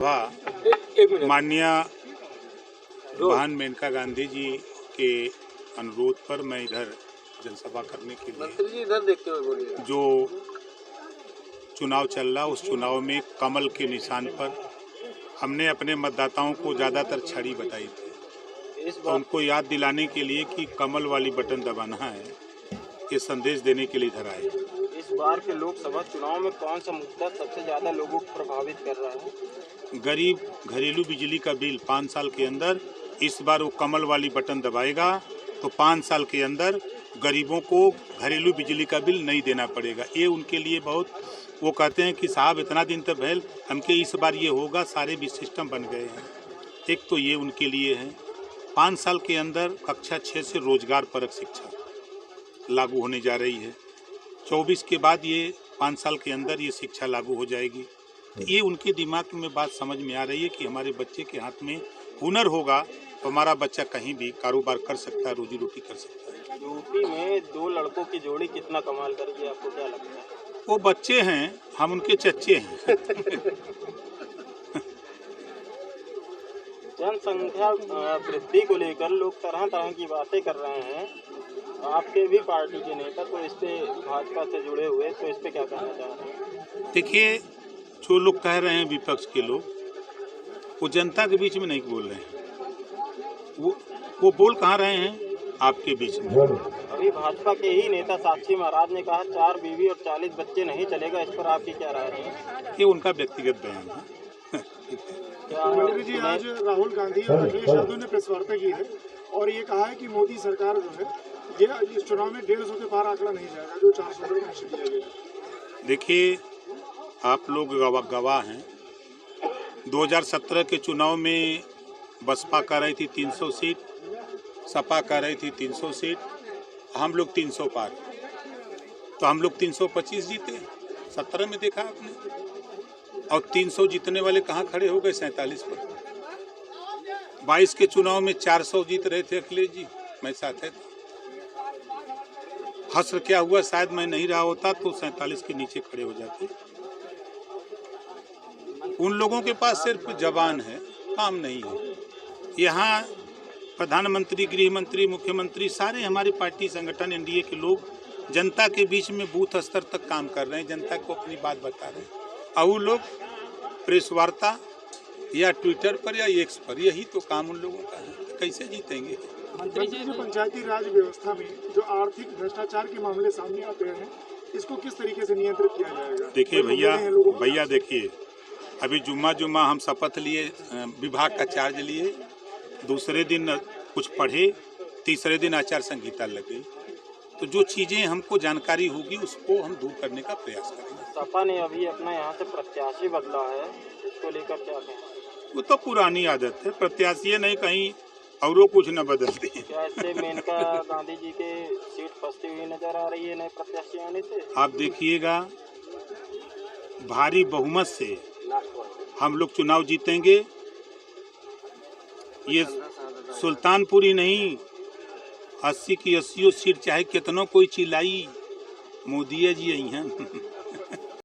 माननीय बहन मेनका गांधी जी के अनुरोध पर मैं इधर जनसभा करने के लिए इधर देखते हुए बोलिए। जो चुनाव चल रहा उस चुनाव में कमल के निशान पर हमने अपने मतदाताओं को ज़्यादातर छड़ी बताई थी, तो उनको याद दिलाने के लिए कि कमल वाली बटन दबाना है, ये संदेश देने के लिए इधर आए। इस बार के लोकसभा चुनाव में कौन सा मुद्दा सबसे ज़्यादा लोगों को प्रभावित कर रहा है? गरीब घरेलू बिजली का बिल 5 साल के अंदर, इस बार वो कमल वाली बटन दबाएगा तो 5 साल के अंदर गरीबों को घरेलू बिजली का बिल नहीं देना पड़ेगा। ये उनके लिए बहुत, वो कहते हैं कि साहब इतना दिन तक भैल हमके इस बार ये होगा, सारे भी सिस्टम बन गए हैं। एक तो ये उनके लिए है। 5 साल के अंदर कक्षा 6 से रोजगार परक शिक्षा लागू होने जा रही है। 24 के बाद ये 5 साल के अंदर ये शिक्षा लागू हो जाएगी। ये उनके दिमाग में बात समझ में आ रही है कि हमारे बच्चे के हाथ में हुनर होगा तो हमारा बच्चा कहीं भी कारोबार कर सकता है, रोजी रोटी कर सकता है। यूपी में 2 लड़कों की जोड़ी कितना कमाल करेगी, आपको क्या लगता है? वो बच्चे हैं, हम उनके चच्चे हैं। जनसंख्या वृद्धि को लेकर लोग तरह तरह की बातें कर रहे हैं। आपके भी पार्टी के नेता तो इस पे भाजपा से जुड़े हुए, तो इस पे क्या कहना चाह रहे हैं? देखिए, जो लोग कह रहे हैं विपक्ष के लोग, वो जनता के बीच में नहीं बोल रहे हैं। वो बोल कहाँ रहे हैं? आपके बीच में। अभी भाजपा के ही नेता साक्षी महाराज ने कहा 4 बीवी और 40 बच्चे नहीं चलेगा। इस पर आपकी क्या राय है? ये उनका व्यक्तिगत बयान है। मंत्री जी, आज राहुल गांधी और अखिलेश यादव ने प्रेस वार्ता की है और ये कहा है कि मोदी सरकार जो है ये इस चुनाव में 150 के पार आंकड़ा नहीं जाएगा, जो 400 पर निश्चित किया गया। देखिए, आप लोग गवाह हैं। 2017 के चुनाव में बसपा कर रही थी 300 सीट, सपा कर रही थी 300 सीट, हम लोग 300 पार, तो हम लोग 325 जीते। 17 में देखा आपने, और 300 जीतने वाले कहाँ खड़े हो गए? 47 पर। 22 के चुनाव में 400 जीत रहे थे अखिलेश जी, मैं साथ था। हस्र क्या हुआ, शायद मैं नहीं रहा होता तो 47 के नीचे खड़े हो जाते। उन लोगों के पास सिर्फ जबान है, काम नहीं है। यहाँ प्रधानमंत्री, गृह मंत्री, मुख्यमंत्री, सारे हमारी पार्टी संगठन एनडीए के लोग जनता के बीच में बूथ स्तर तक काम कर रहे हैं, जनता को अपनी बात बता रहे हैं। और वो लोग प्रेस वार्ता या ट्विटर पर या एक्स पर, यही तो काम उन लोगों का है। कैसे जीतेंगे? मंत्री जी, पंचायती राज व्यवस्था में जो आर्थिक भ्रष्टाचार के मामले सामने आते हैं, इसको किस तरीके से नियंत्रित किया जाएगा? देखिए भैया देखिए, अभी जुम्मा हम शपथ लिए, विभाग का चार्ज लिए, दूसरे दिन कुछ पढ़े, तीसरे दिन आचार संहिता लग गई। तो जो चीज़ें हमको जानकारी होगी उसको हम दूर करने का प्रयास करेंगे। सपा ने अभी अपना यहाँ से प्रत्याशी बदला है, इसको लेकर क्या कहें? वो तो पुरानी आदत है, प्रत्याशी नहीं, कहीं और कुछ न बदलते हैं। क्या इससे मेनका गांधी जी के सीट फंसती हुई नजर आ रही है नए प्रत्याशी आने से? आप देखिएगा, भारी बहुमत से हम लोग चुनाव जीतेंगे। ये सुल्तानपुर ही नहीं, 80 की 80 सीट चाहे कितनों कोई चिल्लाई, मोदी जी आई हैं।